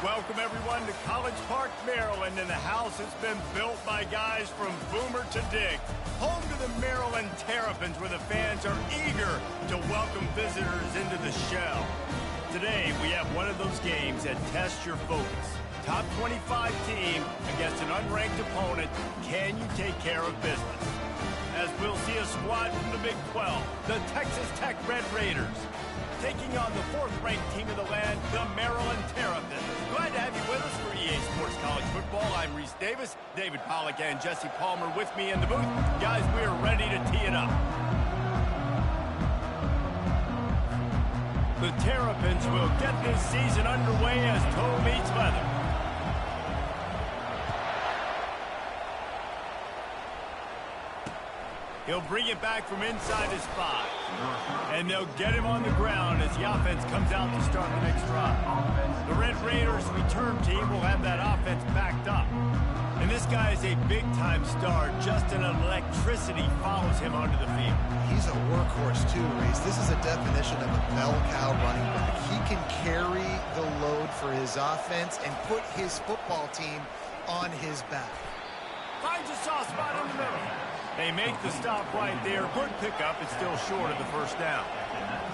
Welcome, everyone, to College Park, Maryland, and the house has been built by guys from Boomer to Dig. Home to the Maryland Terrapins, where the fans are eager to welcome visitors into the shell. Today, we have one of those games that tests your focus. Top 25 team against an unranked opponent. Can you take care of business? As we'll see a squad from the Big 12, the Texas Tech Red Raiders, taking on the fourth-ranked team of the land, the Maryland Terrapins. Glad to have you with us for EA Sports College Football. I'm Reese Davis, David Pollack, and Jesse Palmer with me in the booth. Guys, we are ready to tee it up. The Terrapins will get this season underway as toe meets leather. He'll bring it back from inside his 5. And they'll get him on the ground as the offense comes out to start the next drive. The Red Raiders return team will have that offense backed up. And this guy is a big-time star. Just an electricity follows him onto the field. He's a workhorse too, Reese. This is a definition of a bell cow running back. He can carry the load for his offense and put his football team on his back. Finds a soft spot in the middle. They make the stop right there. Good pickup. It's still short of the first down.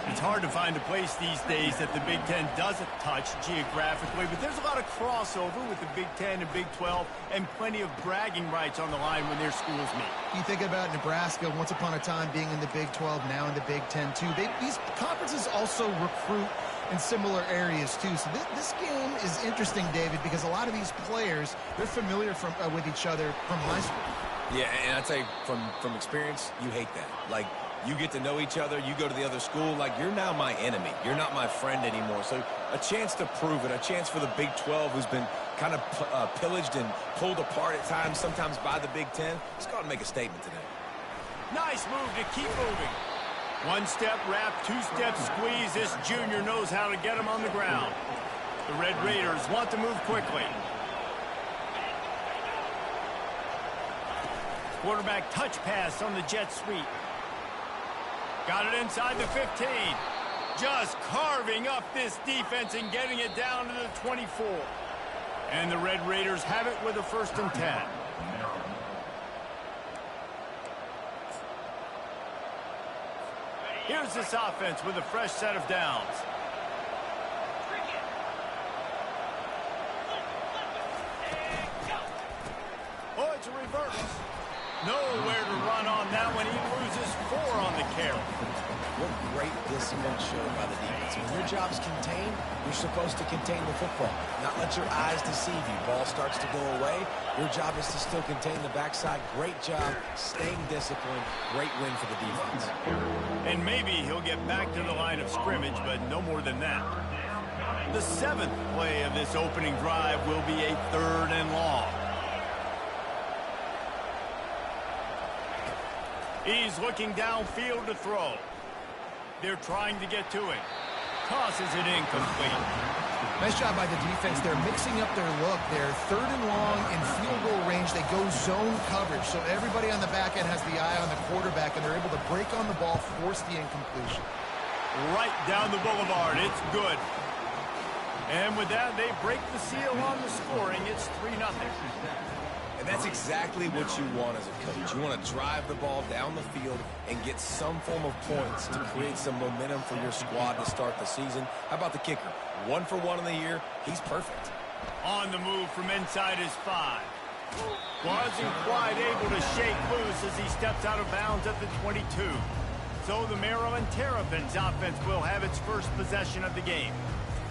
It's hard to find a place these days that the Big Ten doesn't touch geographically, but there's a lot of crossover with the Big Ten and Big 12 and plenty of bragging rights on the line when their schools meet. You think about Nebraska once upon a time being in the Big 12, now in the Big 10 too. These conferences also recruit in similar areas too. So this game is interesting, David, because a lot of these players, they're familiar with each other from high school. Yeah, and I tell you, from experience, you hate that. Like, you get to know each other, you go to the other school, like, you're now my enemy. You're not my friend anymore. So a chance to prove it, a chance for the Big 12, who's been kind of pillaged and pulled apart at times, sometimes by the Big 10. Let's go out and make a statement today. Nice move to keep moving. One step wrap, two step squeeze. This junior knows how to get him on the ground. The Red Raiders want to move quickly. Quarterback touch pass on the jet sweep. Got it inside the 15. Just carving up this defense and getting it down to the 24. And the Red Raiders have it with a 1st and 10. Here's this offense with a fresh set of downs. Oh, it's a reverse. Nowhere to run on that one. He loses 4 on the carry. What great discipline showed by the defense. When your job's contained, you're supposed to contain the football, not let your eyes deceive you. Ball starts to go away. Your job is to still contain the backside. Great job staying disciplined. Great win for the defense. And maybe he'll get back to the line of scrimmage, but no more than that. The 7th play of this opening drive will be a 3rd and long. He's looking downfield to throw. They're trying to get to him. Tosses it incomplete. Nice job by the defense. They're mixing up their look. They're 3rd and long in field goal range. They go zone coverage. So everybody on the back end has the eye on the quarterback, and they're able to break on the ball, force the incompletion. Right down the boulevard. It's good. And with that, they break the seal on the scoring. It's 3-0. And that's exactly what you want as a coach. You want to drive the ball down the field and get some form of points to create some momentum for your squad to start the season. How about the kicker? 1 for 1 in the year. He's perfect. On the move from inside his 5. Wasn't quite able to shake loose as he steps out of bounds at the 22. So the Maryland Terrapins offense will have its first possession of the game.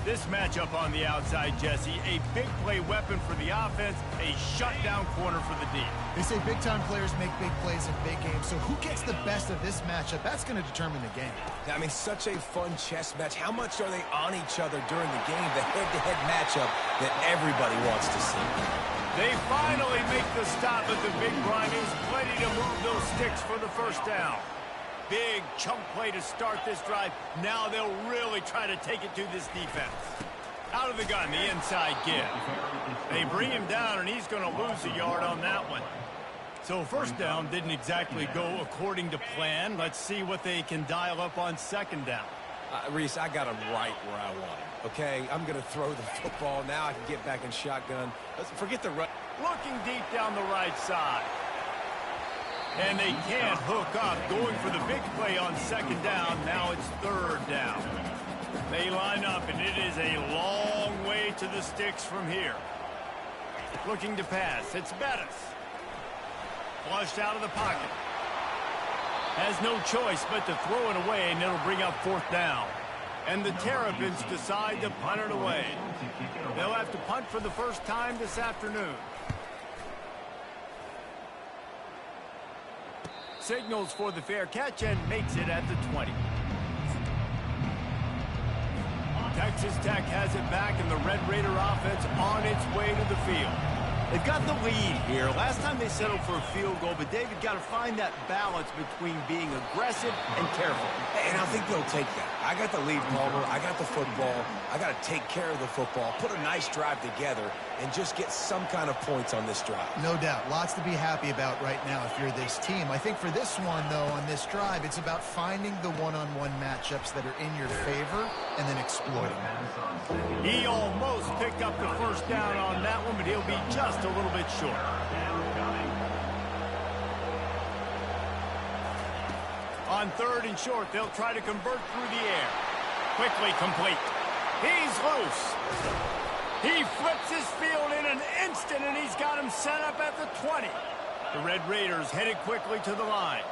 This matchup on the outside, Jesse, a big play weapon for the offense, a shutdown corner for the D. They say big-time players make big plays in big games, so who gets the best of this matchup? That's going to determine the game. I mean, such a fun chess match. How much are they on each other during the game? The head-to-head matchup that everybody wants to see. They finally make the stop at the big Brinies, ready to move those sticks for the 1st down. Big chunk play to start this drive. Now they'll really try to take it to this defense. Out of the gun, the inside give. They bring him down, and he's going to lose a yard on that one. So 1st down didn't exactly go according to plan. Let's see what they can dial up on 2nd down. Reese, I got him right where I want him, okay? I'm going to throw the football. Now I can get back in shotgun. Forget the run. Looking deep down the right side. And they can't hook up. Going for the big play on second down. Now it's third down. They line up, and it is a long way to the sticks from here. Looking to pass. It's Bettis. Flushed out of the pocket. Has no choice but to throw it away, and it'll bring up fourth down. And the Terrapins decide to punt it away. They'll have to punt for the first time this afternoon. Signals for the fair catch and makes it at the 20. Texas Tech has it back, and the Red Raider offense on its way to the field. They've got the lead here. Last time they settled for a field goal, but David got to find that balance between being aggressive and careful. And I think they'll take that. I got the lead, Palmer. I got the football. I got to take care of the football, put a nice drive together, and just get some kind of points on this drive. No doubt. Lots to be happy about right now if you're this team. I think for this one, though, on this drive, it's about finding the one-on-one matchups that are in your favor and then exploiting them. He almost picked up the first down on that one, but he'll be just a little bit short. On third and short, they'll try to convert through the air. Quickly complete. He's loose. He flips his field in an instant, and he's got him set up at the 20. The Red Raiders headed quickly to the line.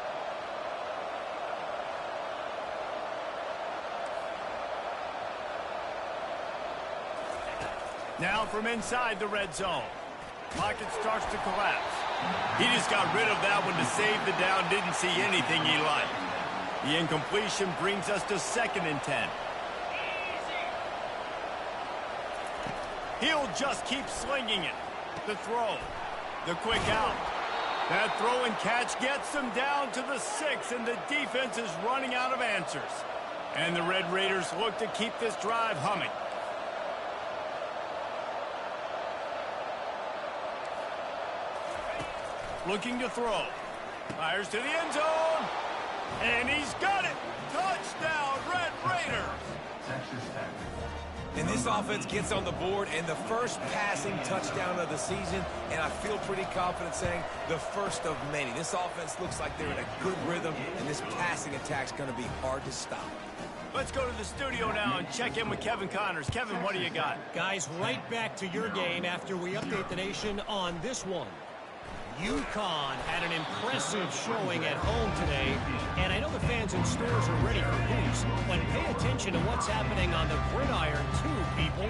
Now from inside the red zone. Pocket starts to collapse. He just got rid of that one to save the down. Didn't see anything he liked. The incompletion brings us to second and 10. He'll just keep slinging it. The throw. The quick out. That throw and catch gets them down to the 6, and the defense is running out of answers. And the Red Raiders look to keep this drive humming. Looking to throw. Fires to the end zone. And he's got it. Touchdown, Red Raiders. And this offense gets on the board, and the first passing touchdown of the season, and I feel pretty confident saying the first of many. This offense looks like they're in a good rhythm, and this passing attack's going to be hard to stop. Let's go to the studio now and check in with Kevin Connors. Kevin, what do you got? Guys, right back to your game after we update the nation on this one. UConn had an impressive showing at home today, and I know the fans in stores are ready for hoops, but pay attention to what's happening on the gridiron too, people.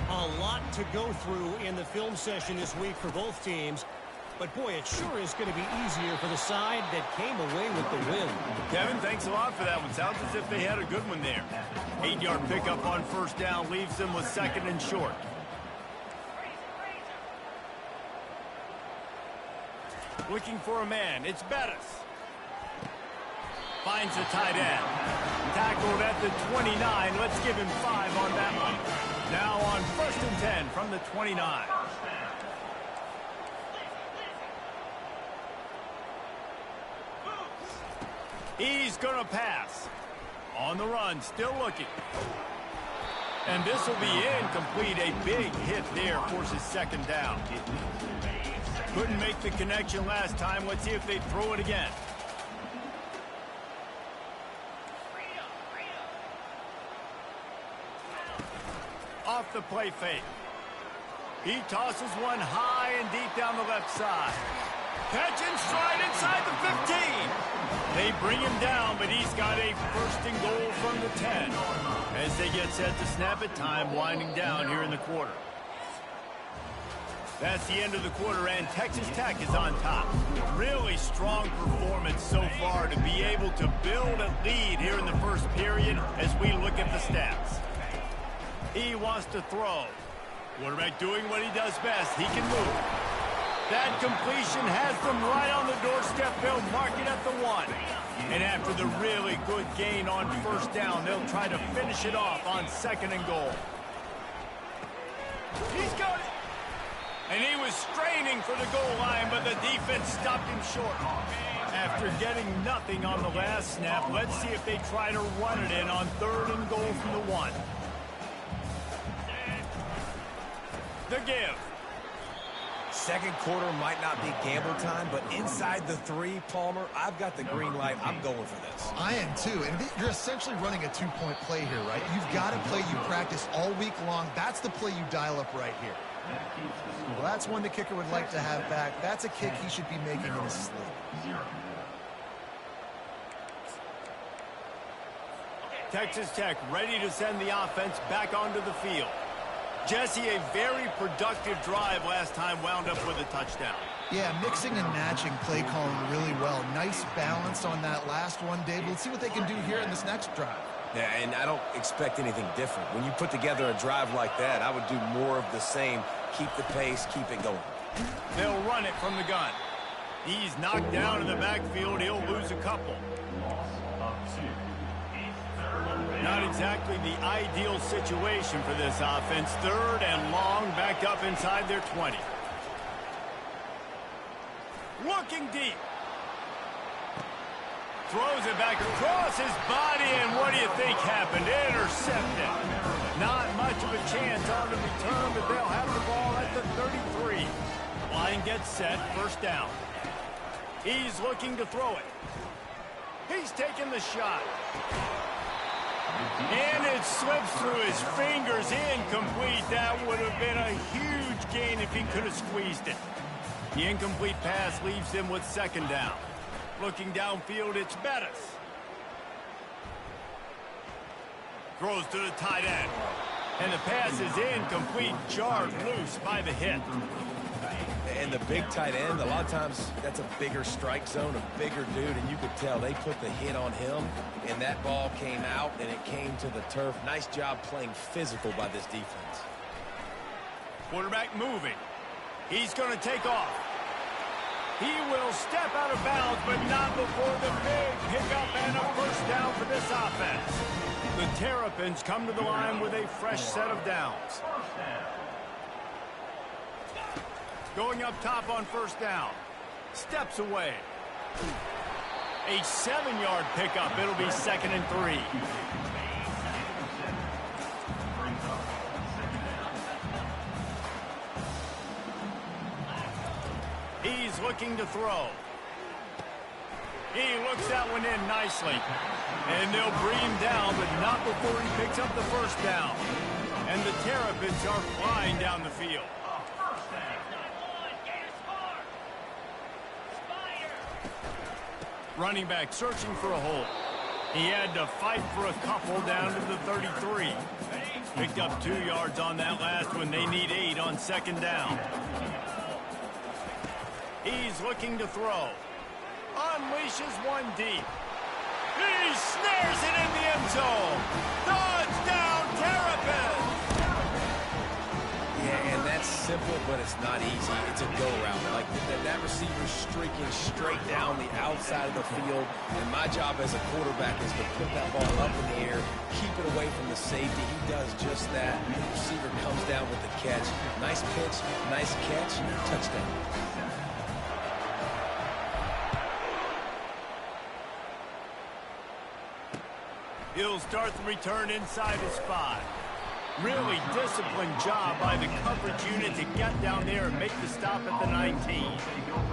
A lot to go through in the film session this week for both teams, but boy, it sure is going to be easier for the side that came away with the win. Kevin, thanks a lot for that one. Sounds as if they had a good one there. 8-yard pickup on first down leaves them with second and short. Looking for a man. It's Bettis. Finds the tight end. Tackled at the 29. Let's give him 5 on that one. Now on first and 10 from the 29. He's going to pass. On the run, still looking. And this will be incomplete. A big hit there forces second down. Couldn't make the connection last time. Let's see if they throw it again. Off the play fake. He tosses one high and deep down the left side. Catch and stride inside the 15. They bring him down, but he's got a first and goal from the 10. As they get set to snap it, time winding down here in the quarter. That's the end of the quarter, and Texas Tech is on top. Really strong performance so far to be able to build a lead here in the first period as we look at the stats. He wants to throw. Quarterback doing what he does best. He can move. That completion has them right on the doorstep. They'll mark it at the 1. And after the really good gain on first down, they'll try to finish it off on second and goal. He's got it. And he was straining for the goal line, but the defense stopped him short. After getting nothing on the last snap, let's see if they try to run it in on third and 1. The give. Second quarter might not be gamble time, but inside the 3, Palmer, I've got the green light. I'm going for this. I am too, and you're essentially running a 2-point play here, right? You've got a play you practice all week long. That's the play you dial up right here. Well, that's one the kicker would like to have back. That's a kick he should be making in his sleep. Texas Tech ready to send the offense back onto the field. Jesse, a very productive drive last time, wound up with a touchdown. Yeah, mixing and matching play calling really well. Nice balance on that last one, Dave. Let's see what they can do here in this next drive. Yeah, and I don't expect anything different. When you put together a drive like that, I would do more of the same. Keep the pace, keep it going. They'll run it from the gun. He's knocked down in the backfield. He'll lose a couple. Not exactly the ideal situation for this offense. 3rd and long, backed up inside their 20. Looking deep. Throws it back across his body, and what do you think happened? Intercepted. Not much of a chance on the return, but they'll have the ball at the 33. Line gets set, first down. He's looking to throw it. He's taking the shot. And it slips through his fingers, incomplete. That would have been a huge gain if he could have squeezed it. The incomplete pass leaves him with 2nd down. Looking downfield, it's Bettis. Throws to the tight end. And the pass is incomplete, jarred loose by the hit. And the big tight end, a lot of times that's a bigger strike zone, a bigger dude, and you could tell they put the hit on him, and that ball came out, and it came to the turf. Nice job playing physical by this defense. Quarterback moving. He's going to take off. He will step out of bounds, but not before the big pickup and a first down for this offense. The Terrapins come to the line with a fresh set of downs. Going up top on first down. Steps away. A 7-yard pickup. It'll be 2nd and 3. He's looking to throw. He looks that one in nicely. And they'll bring him down, but not before he picks up the first down. And the Terrapins are flying down the field. Running back searching for a hole. He had to fight for a couple down to the 33. Picked up 2 yards on that last one. They need 8 on 2nd down. He's looking to throw. Unleashes one deep. He snares it in the end zone. Touchdown, Terrapins! Yeah, and that's simple, but it's not easy. It's a go route. Like that receiver's streaking straight down the outside of the field, and my job as a quarterback is to put that ball up in the air, keep it away from the safety. He does just that. The receiver comes down with the catch. Nice pitch, nice catch, touchdown. He'll start the return inside his 5. Really disciplined job by the coverage unit to get down there and make the stop at the 19.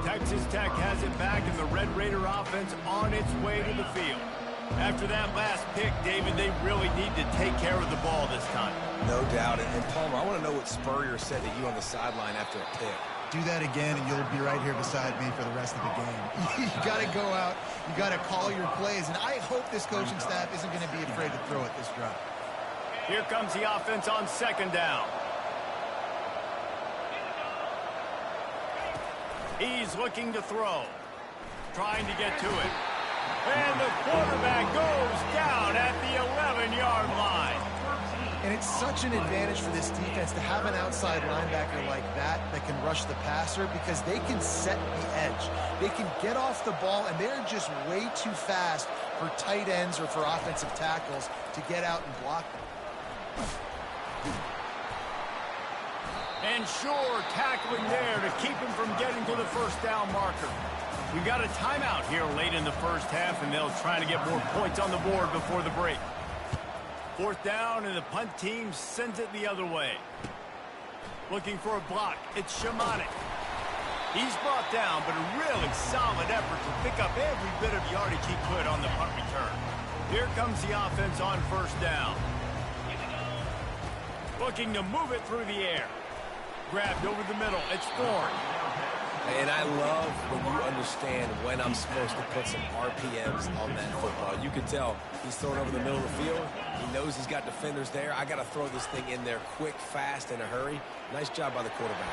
Texas Tech has it back, and the Red Raider offense on its way to the field. After that last pick, David, they really need to take care of the ball this time. No doubt. And Palmer, I want to know what Spurrier said to you on the sideline after a pick. Do that again, and you'll be right here beside me for the rest of the game. You got to go out. You got to call your plays, and I hope this coaching staff isn't going to be afraid to throw it this drive. Here comes the offense on 2nd down. He's looking to throw. Trying to get to it. And the quarterback goes down at the 11-yard line. And it's such an advantage for this defense to have an outside linebacker like that can rush the passer, because they can set the edge. They can get off the ball, and they're just way too fast for tight ends or for offensive tackles to get out and block them. And sure, tackling there to keep him from getting to the first down marker. We've got a timeout here late in the first half, and they'll try to get more points on the board before the break. Fourth down, and the punt team sends it the other way. Looking for a block. It's Shamanic. He's brought down, but a really solid effort to pick up every bit of yardage he could on the punt return. Here comes the offense on first down. Looking to move it through the air. Grabbed over the middle. It's Thorne. And I love when you understand when I'm supposed to put some RPMs on that football. You can tell he's throwing over the middle of the field. He knows he's got defenders there. I got to throw this thing in there quick, fast, in a hurry. Nice job by the quarterback.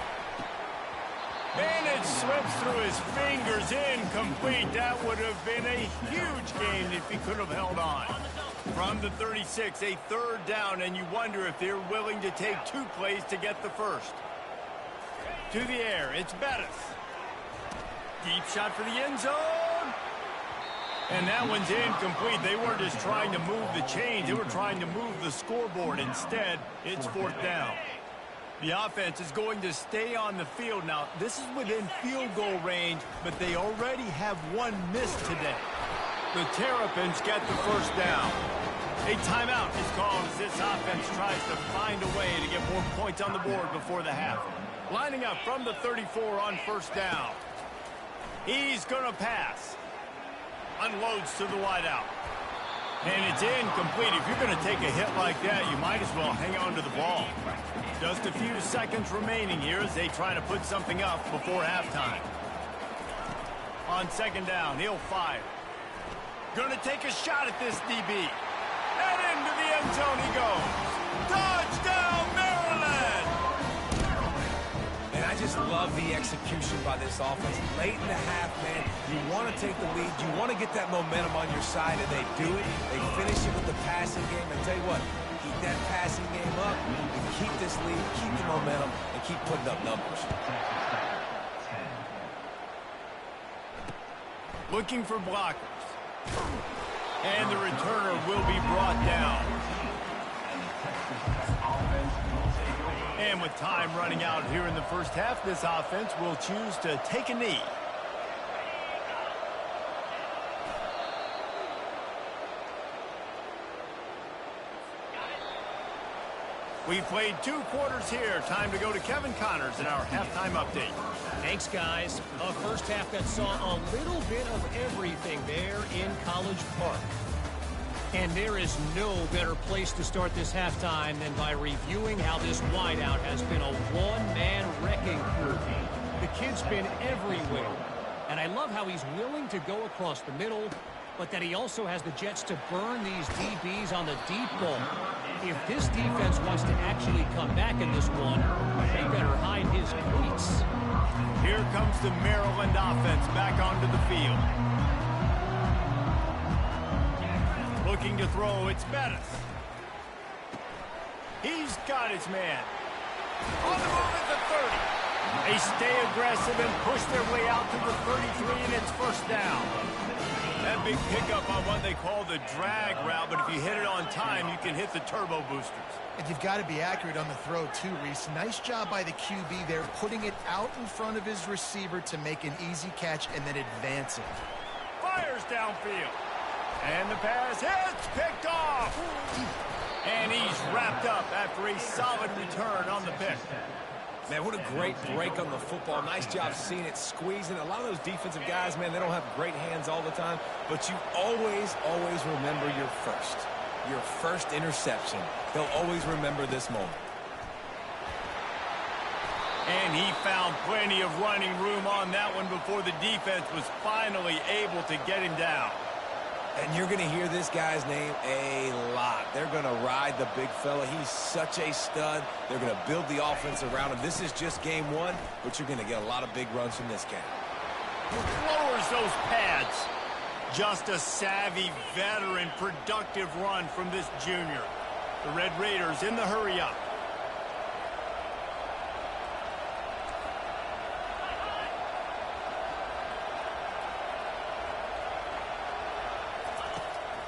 And it slips through his fingers, incomplete. That would have been a huge gain if he could have held on. From the 36, a third down, and you wonder if they're willing to take 2 plays to get the first. To the air, it's Bettis. Deep shot for the end zone. And that one's incomplete. They weren't just trying to move the chains. They were trying to move the scoreboard. Instead, it's fourth down. The offense is going to stay on the field. Now, this is within field goal range, but they already have 1 miss today. The Terrapins get the first down. A timeout is called as this offense tries to find a way to get more points on the board before the half. Lining up from the 34 on first down. He's going to pass. Unloads to the wideout. And it's incomplete. If you're going to take a hit like that, you might as well hang on to the ball. Just a few seconds remaining here as they try to put something up before halftime. On second down, he'll fire. Going to take a shot at this DB. And into the end zone he goes. Touchdown, Maryland! And I just love the execution by this offense. Late in the half, man, you want to take the lead. You want to get that momentum on your side, and they do it. They finish it with the passing game. And tell you what, keep that passing game up, and keep this lead, keep the momentum, and keep putting up numbers. Looking for blockers. And the returner will be brought down. And with time running out here in the first half, this offense will choose to take a knee. We've played 2 quarters here. Time to go to Kevin Connors in our halftime update. Thanks, guys. A first half that saw a little bit of everything there in College Park. And there is no better place to start this halftime than by reviewing how this wideout has been a one-man wrecking crew. The kid's been everywhere. And I love how he's willing to go across the middle, but that he also has the jets to burn these DBs on the deep ball. If this defense wants to actually come back in this one, they better hide his cleats. Here comes the Maryland offense back onto the field. Looking to throw, it's Bettis. He's got his man. On the move at the 30. They stay aggressive and push their way out to the 33, and it's first down. That big pickup on what they call the drag route, but if you hit it on time, you can hit the turbo boosters. And you've got to be accurate on the throw, too, Reese. Nice job by the QB there, putting it out in front of his receiver to make an easy catch and then advance it. Fires downfield. And the pass hits, picked off. And he's wrapped up after a solid return on the pick. Man, what a great break on the football. Nice job seeing it, squeezing. A lot of those defensive guys, man, they don't have great hands all the time, but you always remember your first interception. They'll always remember this moment. And he found plenty of running room on that one before the defense was finally able to get him down. And you're going to hear this guy's name a lot. They're going to ride the big fella. He's such a stud. They're going to build the offense around him. This is just game 1, but you're going to get a lot of big runs from this guy. Lowers those pads. Just a savvy, veteran, productive run from this junior. The Red Raiders in the hurry-up.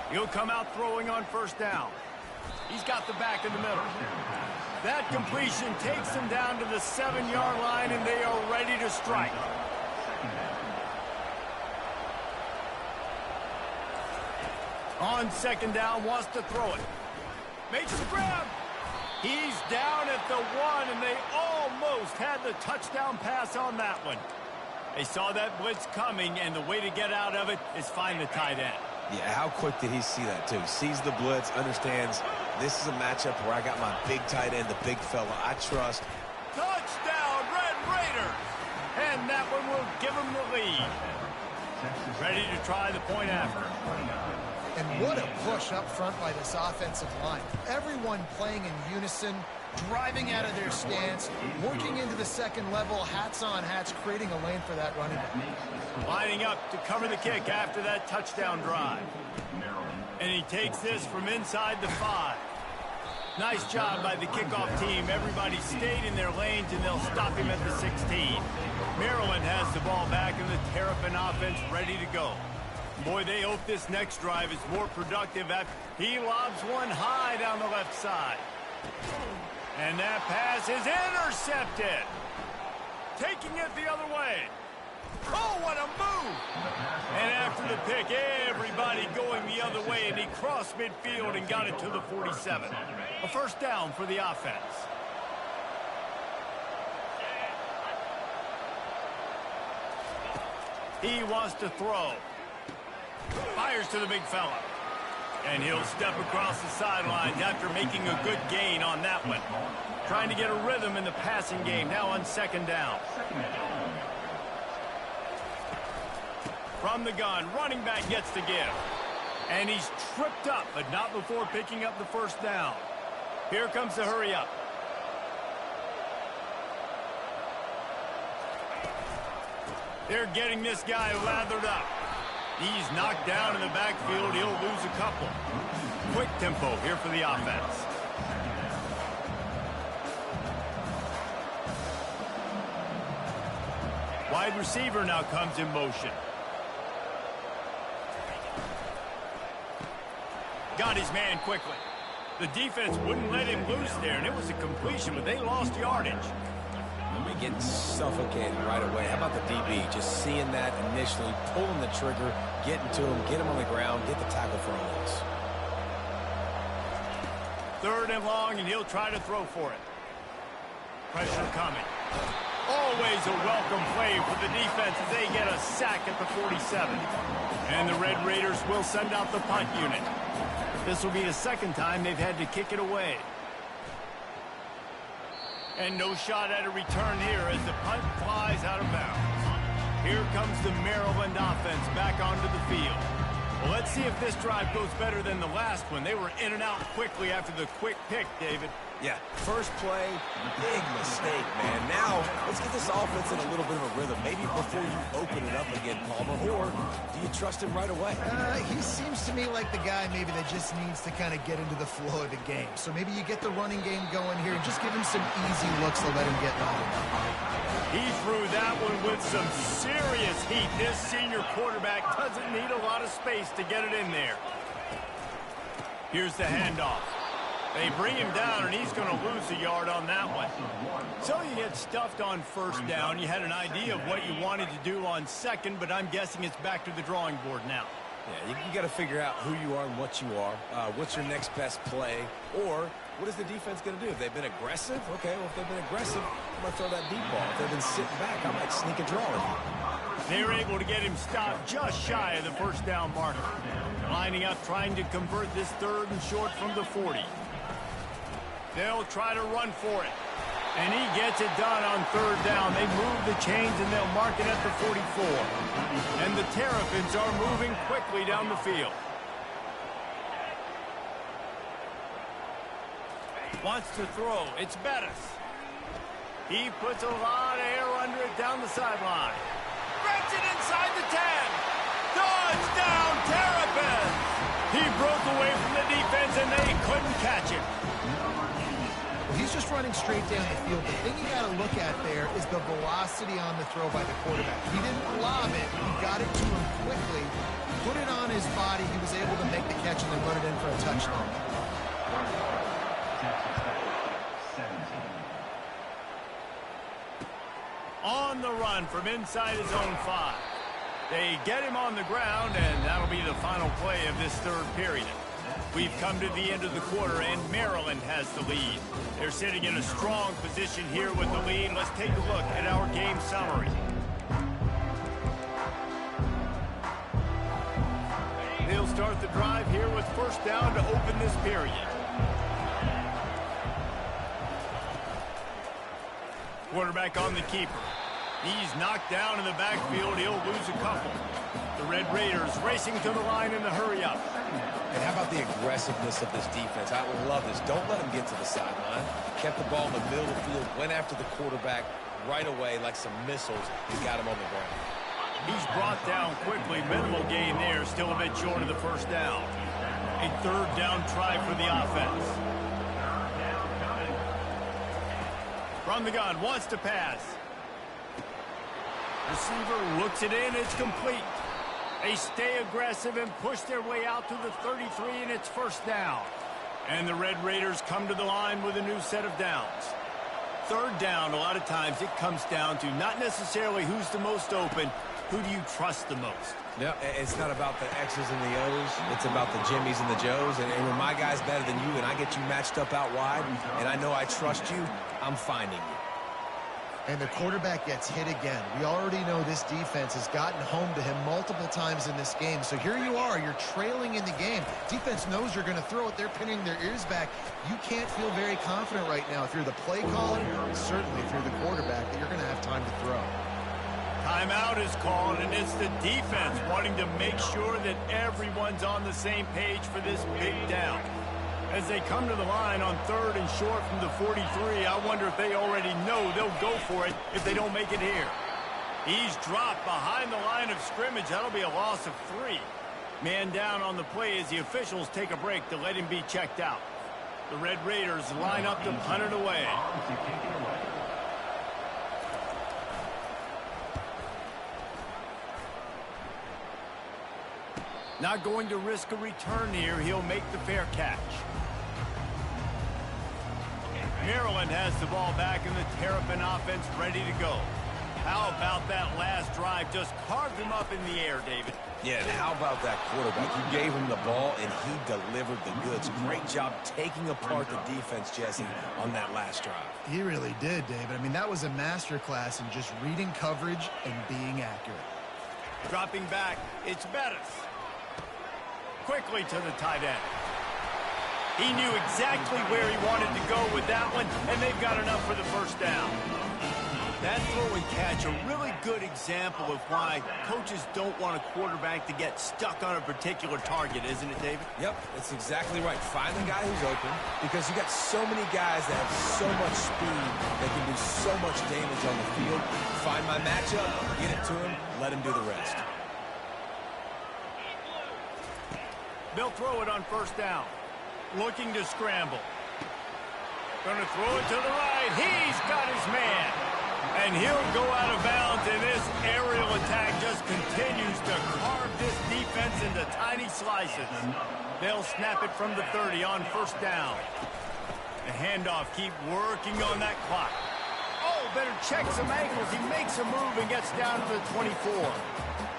He'll come out throwing on first down. He's got the back in the middle. That completion takes him down to the 7-yard line, and they are ready to strike. On second down, wants to throw it. Makes the grab. He's down at the 1, and they almost had the touchdown pass on that one. They saw that blitz coming, and the way to get out of it is find the tight end. Yeah, how quick did he see that, too? Sees the blitz, understands this is a matchup where I got my big tight end, the big fella I trust. Touchdown, Red Raiders! And that one will give them the lead. Ready to try the point after. And what a push up front by this offensive line. Everyone playing in unison, driving out of their stance, working into the second level, hats on hats, creating a lane for that running back. Lining up to cover the kick after that touchdown drive. And he takes this from inside the 5. Nice job by the kickoff team. Everybody stayed in their lanes, and they'll stop him at the 16. Maryland has the ball back, and the Terrapin offense ready to go. Boy, they hope this next drive is more productive after he lobs one high down the left side. And that pass is intercepted. Taking it the other way. Oh, what a move! And after the pick, everybody going the other way, and he crossed midfield and got it to the 47. A first down for the offense. He wants to throw. Fires to the big fella. And he'll step across the sidelines after making a good gain on that one. Trying to get a rhythm in the passing game, now on second down. From the gun, running back gets the give. And he's tripped up, but not before picking up the first down. Here comes the hurry up. They're getting this guy lathered up. He's knocked down in the backfield. He'll lose a couple. Quick tempo here for the offense. Wide receiver now comes in motion. Got his man quickly. The defense wouldn't let him loose there, and it was a completion, but they lost yardage. Getting suffocated right away. How about the DB? Just seeing that initially, pulling the trigger, getting to him, get him on the ground, get the tackle for a loss. Third and long, and he'll try to throw for it. Pressure coming. Always a welcome play for the defense as they get a sack at the 47. And the Red Raiders will send out the punt unit. This will be the second time they've had to kick it away. And no shot at a return here as the punt flies out of bounds. Here comes the Maryland offense back onto the field. Well, let's see if this drive goes better than the last one. They were in and out quickly after the quick pick, David. Yeah, first play, big mistake, man. Now, let's get this offense in a little bit of a rhythm. Maybe before you open it up again, Palmer, or do you trust him right away? He seems to me like the guy maybe that just needs to kind of get into the flow of the game. So maybe you get the running game going here and just give him some easy looks to let him get going. He threw that one with some serious heat. This senior quarterback doesn't need a lot of space to get it in there. Here's the handoff. They bring him down, and he's going to lose a yard on that one. So you get stuffed on first down. You had an idea of what you wanted to do on second, but I'm guessing it's back to the drawing board now. Yeah, you got to figure out who you are and what you are. What's your next best play? Or what is the defense going to do? If they've been aggressive, okay, well, if they've been aggressive, I'm going to throw that deep ball. If they've been sitting back, I might sneak a draw with you. They were able to get him stopped just shy of the first down marker. Lining up, trying to convert this third and short from the 40. They'll try to run for it. And he gets it done on third down. They move the chains, and they'll mark it at the 44. And the Terrapins are moving quickly down the field. Wants to throw. It's Bettis. He puts a lot of air under it down the sideline. Grabs it inside the 10. Touchdown, Terrapins! He broke away from the defense, and they couldn't catch him. He's just running straight down the field. The thing you got to look at there is the velocity on the throw by the quarterback. He didn't lob it. He got it to him quickly, put it on his body. He was able to make the catch and then run it in for a touchdown. On the run from inside his own 5. They get him on the ground, and that'll be the final play of this third period. We've come to the end of the quarter, and Maryland has the lead. They're sitting in a strong position here with the lead. Let's take a look at our game summary. They'll start the drive here with first down to open this period. Quarterback on the keeper. He's knocked down in the backfield. He'll lose a couple. The Red Raiders racing to the line in the hurry-up. And how about the aggressiveness of this defense? I would love this. Don't let them get to the sideline. Kept the ball in the middle of the field, went after the quarterback right away like some missiles, and got him on the ground. He's brought down quickly. Minimal gain there. Still a bit short of the first down. A third down try for the offense. From the gun, wants to pass. Receiver looks it in. It's complete. They stay aggressive and push their way out to the 33, and it's first down. And the Red Raiders come to the line with a new set of downs. Third down, a lot of times it comes down to not necessarily who's the most open, who do you trust the most? No, it's not about the X's and the O's. It's about the Jimmies and the Joes. And when my guy's better than you and I get you matched up out wide, and I know I trust you, I'm finding you. And the quarterback gets hit again. We already know this defense has gotten home to him multiple times in this game. So here you are, you're trailing in the game. Defense knows you're going to throw it. They're pinning their ears back. You can't feel very confident right now if you're the play caller, certainly if you're the quarterback, that you're going to have time to throw. Timeout is called, and it's the defense wanting to make sure that everyone's on the same page for this big down. As they come to the line on third and short from the 43, I wonder if they already know they'll go for it if they don't make it here. He's dropped behind the line of scrimmage. That'll be a loss of 3. Man down on the play as the officials take a break to let him be checked out. The Red Raiders line up to punt it away. Not going to risk a return here. He'll make the fair catch. Maryland has the ball back in the Terrapin offense ready to go. How about that last drive? Just carved him up in the air, David. Yeah, and how about that quarterback? You gave him the ball, and he delivered the goods. Great job taking apart the defense, Jesse, on that last drive. He really did, David. I mean, that was a masterclass in just reading coverage and being accurate. Dropping back, it's Bettis. Quickly to the tight end. He knew exactly where he wanted to go with that one, and they've got enough for the first down. That throw and catch, a really good example of why coaches don't want a quarterback to get stuck on a particular target, isn't it, David? Yep, that's exactly right. Find the guy who's open, because you got so many guys that have so much speed that can do so much damage on the field. Find my matchup, get it to him, let him do the rest. They'll throw it on first down. Looking to scramble. Going to throw it to the right. He's got his man. And he'll go out of bounds, and this aerial attack just continues to carve this defense into tiny slices. They'll snap it from the 30 on first down. The handoff, keep working on that clock. Oh, better check some ankles. He makes a move and gets down to the 24.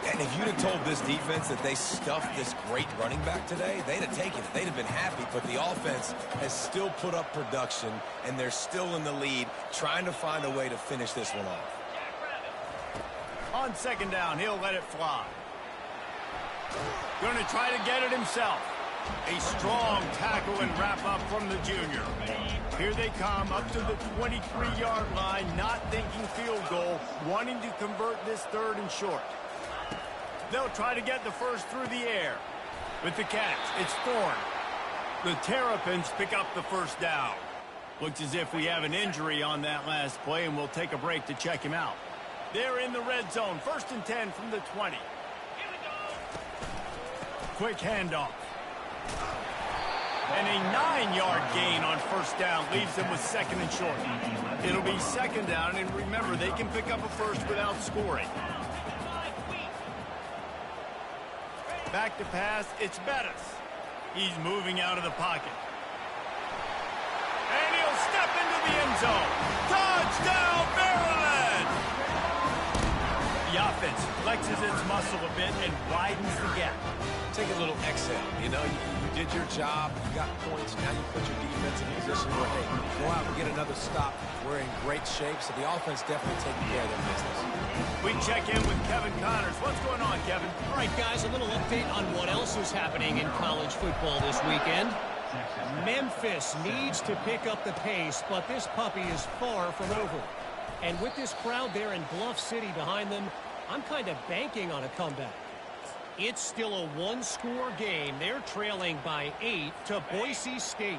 And if you'd have told this defense that they stuffed this great running back today, they'd have taken it. They'd have been happy. But the offense has still put up production, and they're still in the lead, trying to find a way to finish this one off. On second down, he'll let it fly. Going to try to get it himself. A strong tackle and wrap up from the junior. Here they come up to the 23-yard line, not thinking field goal, wanting to convert this third and short. They'll try to get the first through the air. With the catch, it's Thorne. The Terrapins pick up the first down. Looks as if we have an injury on that last play, and we'll take a break to check him out. They're in the red zone, 1st and 10 from the 20. Quick handoff. And a 9-yard gain on first down leaves them with second and short. It'll be second down, and remember, they can pick up a first without scoring. Back to pass, it's Bettis. He's moving out of the pocket. And he'll step into the end zone. Touchdown, Maryland! The offense defense flexes its muscle a bit and widens the gap. Take a little exhale. You know, you did your job. You got points. Now you put your defense in a position where, hey, go out and get another stop. We're in great shape, so the offense definitely taking care of their business. We check in with Kevin Connors. What's going on, Kevin? All right, guys, a little update on what else is happening in college football this weekend. Memphis needs to pick up the pace, but this puppy is far from over. And with this crowd there in Bluff City behind them, I'm kind of banking on a comeback. It's still a one-score game. They're trailing by 8 to Boise State.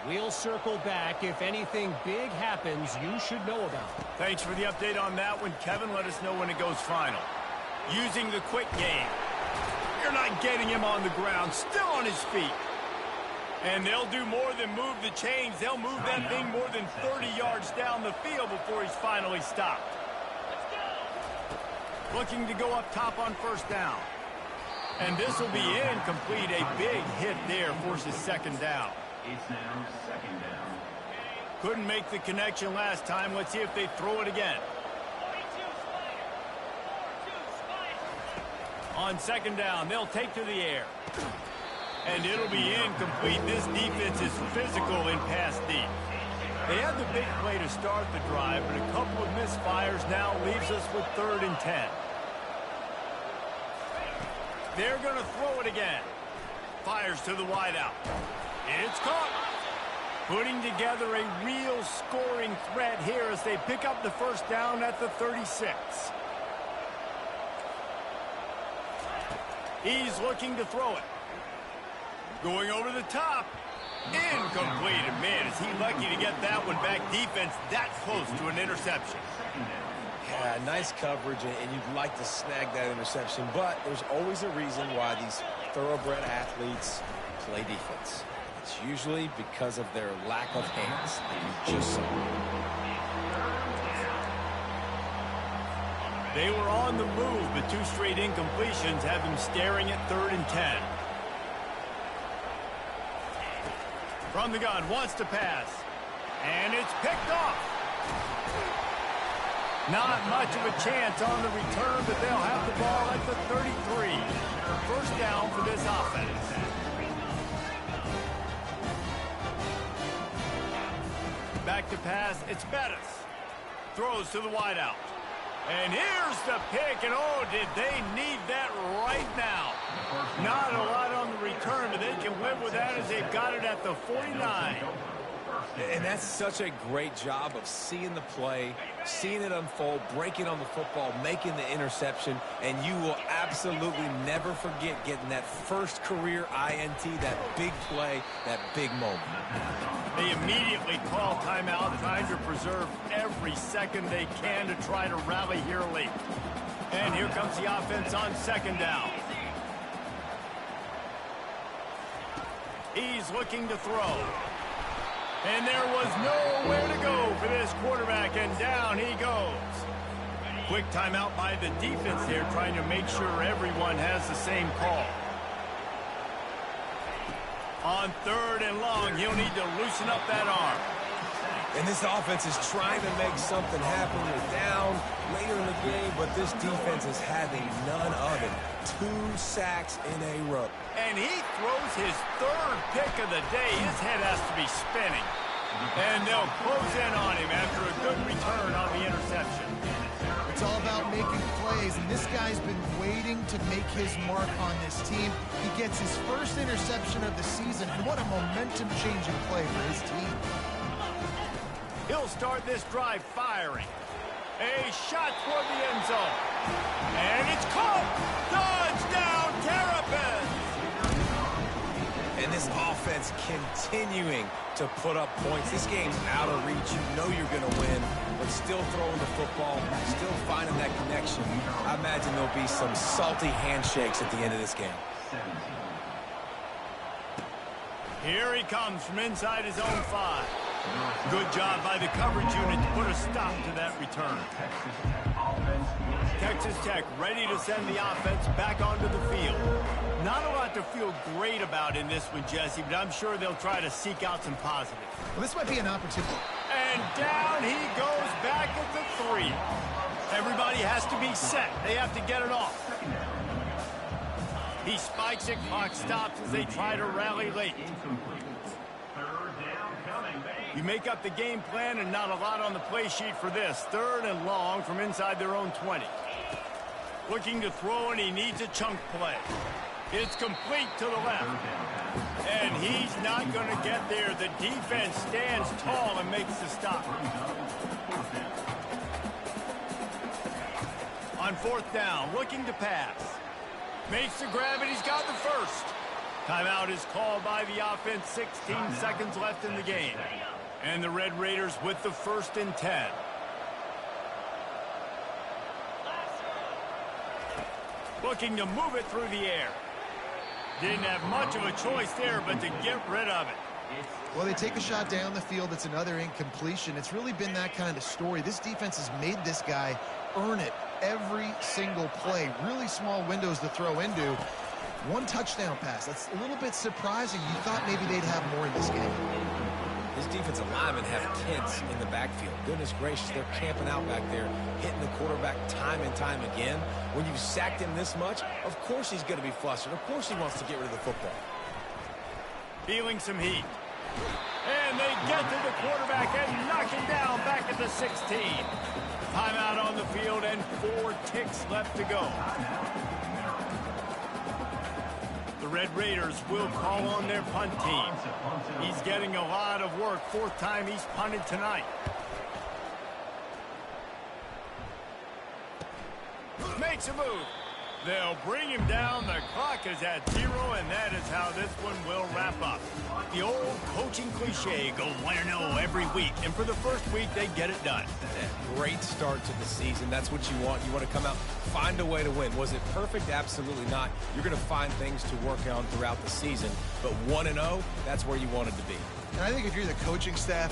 We'll circle back if anything big happens you should know about. Thanks for the update on that one, Kevin. Let us know when it goes final. Using the quick game. You're not getting him on the ground. Still on his feet. And they'll do more than move the chains. They'll move that thing more than 30 yards down the field before he's finally stopped. Looking to go up top on first down. And this will be incomplete. A big hit there forces second down. It's now second down. Couldn't make the connection last time. Let's see if they throw it again. On second down, they'll take to the air. And it'll be incomplete. This defense is physical in pass deep. They had the big play to start the drive, but a couple of misfires now leaves us with 3rd and 10. They're going to throw it again. Fires to the wideout. It's caught. Putting together a real scoring threat here as they pick up the first down at the 36. He's looking to throw it. Going over the top. Incomplete. And man, is he lucky to get that one back. Defense that close to an interception. Yeah, nice coverage, and you'd like to snag that interception, but there's always a reason why these thoroughbred athletes play defense. It's usually because of their lack of hands that you just saw. They were on the move, but 2 straight incompletions have them staring at 3rd and 10. From the gun, wants to pass. And it's picked off. Not much of a chance on the return, but they'll have the ball at the 33. First down for this offense. Back to pass, it's Bettis. Throws to the wideout. And here's the pick, and oh, did they need that right now. Not a lot on the return, but they can live with that as they've got it at the 49. And that's such a great job of seeing the play, seeing it unfold, breaking on the football, making the interception, and you will absolutely never forget getting that first career INT, that big play, that big moment. They immediately call timeout, trying to preserve every second they can to try to rally here late. And here comes the offense on second down. He's looking to throw. And there was nowhere to go for this quarterback, and down he goes. Quick timeout by the defense here, trying to make sure everyone has the same call. On 3rd and long, he'll need to loosen up that arm. And this offense is trying to make something happen. They're down later in the game, but this defense is having none of it. 2 sacks in a row. And he throws his 3rd pick of the day. His head has to be spinning. And they'll close in on him after a good return on the interception. It's all about making plays, and this guy's been waiting to make his mark on this team. He gets his first interception of the season, and what a momentum-changing play for his team. He'll start this drive firing. A shot toward the end zone. And it's caught. Touchdown, Terrapins. And this offense continuing to put up points. This game's out of reach. You know you're going to win, but still throwing the football, still finding that connection. I imagine there'll be some salty handshakes at the end of this game. Here he comes from inside his own 5. Good job by the coverage unit to put a stop to that return. Texas Tech ready to send the offense back onto the field. Not a lot to feel great about in this one, Jesse, but I'm sure they'll try to seek out some positives. Well, this might be an opportunity. And down he goes back at the 3. Everybody has to be set. They have to get it off. He spikes it, clock stops as they try to rally late. You make up the game plan and not a lot on the play sheet for this. 3rd and long from inside their own 20. Looking to throw, and he needs a chunk play. It's complete to the left. And he's not going to get there. The defense stands tall and makes the stop. On 4th down, looking to pass. Makes the grab, and he's got the first. Timeout is called by the offense. 16 seconds left in the game. And the Red Raiders with the 1st and 10. Looking to move it through the air. Didn't have much of a choice there, but to get rid of it. Well, they take a shot down the field. It's another incompletion. It's really been that kind of story. This defense has made this guy earn it every single play. Really small windows to throw into. 1 touchdown pass. That's a little bit surprising. You thought maybe they'd have more in this game. His defensive linemen have kids in the backfield. Goodness gracious, they're camping out back there, hitting the quarterback time and time again. When you've sacked him this much, of course he's going to be flustered. Of course he wants to get rid of the football. Feeling some heat. And they get to the quarterback and knock him down back at the 16. Timeout on the field and 4 ticks left to go. The Red Raiders will call on their punt team. He's getting a lot of work. 4th time he's punted tonight. Makes a move. They'll bring him down. The clock is at 0, and that is how this one will wrap up. The old coaching cliche, go 1-0 every week. And for the first week, they get it done. Great start to the season. That's what you want. You want to come out, find a way to win. Was it perfect? Absolutely not. You're going to find things to work on throughout the season. But 1-0, that's where you wanted to be. And I think if you're the coaching staff,